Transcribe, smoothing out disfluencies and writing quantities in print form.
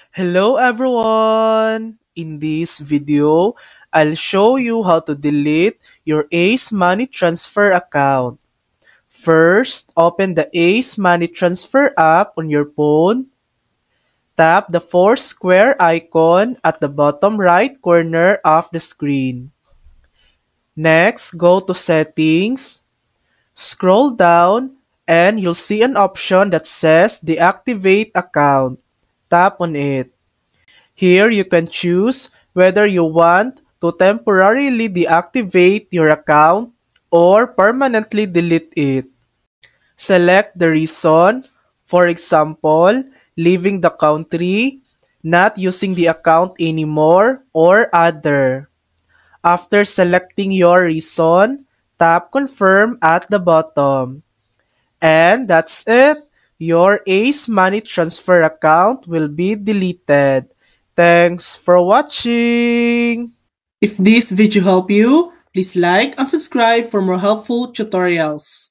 Hello everyone! In this video, I'll show you how to delete your Ace Money Transfer account. First, open the Ace Money Transfer app on your phone. Tap the four square icon at the bottom right corner of the screen. Next, go to Settings. Scroll down and you'll see an option that says Deactivate Account. Tap on it. Here you can choose whether you want to temporarily deactivate your account or permanently delete it. Select the reason, for example, leaving the country, not using the account anymore, or other. After selecting your reason, tap Confirm at the bottom. And that's it. Your Ace Money Transfer account will be deleted. Thanks for watching. If this video helped you, please like and subscribe for more helpful tutorials.